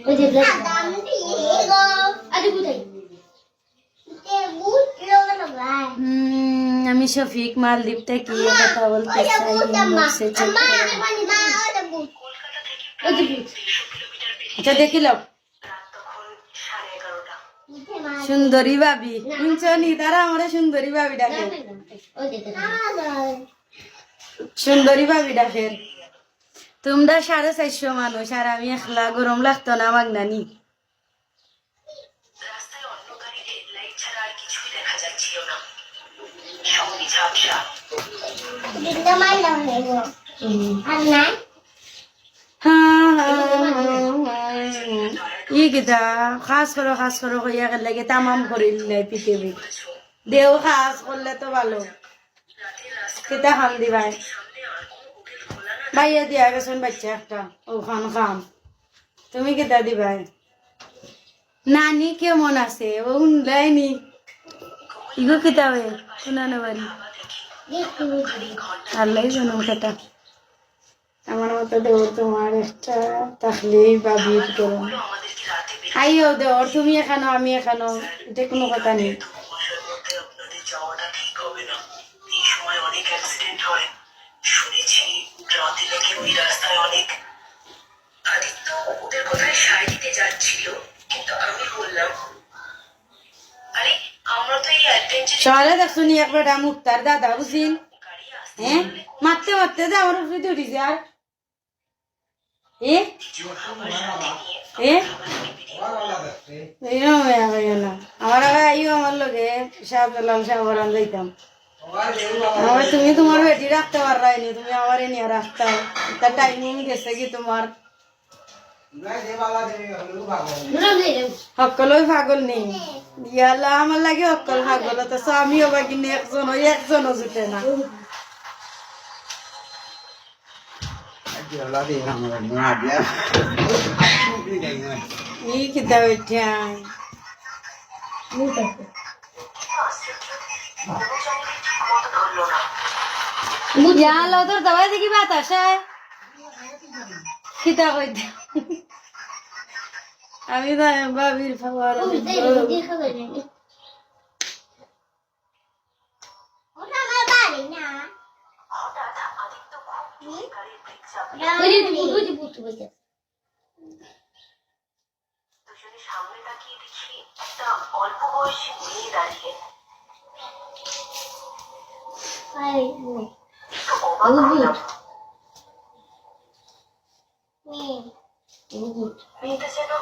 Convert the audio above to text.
ওই যে দাম দিয়ে গো আরে কোথায় আমি শফিক মালদ্বীপ থেকে কথা বলতে চাই ইনবক্সে চেক আচ্ছা দেখি লো সুন্দরী ভাবি শুনছনি তারা আমরা সুন্দরী ভাবি ডাকে সুন্দরী ভাবি ডাকের তোমরা 450 মানুষ আর আমি একলা গরম লাগতো না মাগনানি ই কিতা খাস করো হইয়া লাগে তামাম করিলে পৃথিবী দেও খাস করলে তো ভালো কিতা খাম দিবাই ভাইয়া দিয়া গেছেন বাচ্চা একটা ও খান খাম তুমি কিতা দিবাই নানি কেমন আছে ও উনলাইনি ইগো কিতা বে শুনানো বাড়ি আল্লাহ জানো কথা আমার মতো দেওর তোমার একটা থাকলেই বাবির করো আইও দেওর তুমি এখানো আমি এখানো এটা কোনো কথা নেই সকালে দেখছো নি একবার মুক্তার দাদা বুঝিন হ্যাঁ মারতে মারতে যে আমার উপরে দৌড়ি যার আমার আগে আইও আমার লগে শাহজালাল শাহবারান যাইতাম আমার তুমি তোমার বেটি রাখতে পারলাইনি তুমি আমার নিয়ে রাখতাম তার টাইমিং গেছে কি তোমার সকলই পাগল নেই ইয়ালা আমার লাগে সকল পাগল তো আমিও বা কিনে একজনও জুটে না কিতা উঠা তোর দাবাই দেখি বাতাসায় কিতা কই আমি ভাবির খাবার অল্প বয়সী মেয়ে দাঁড়িয়ে মেয়েটা যেন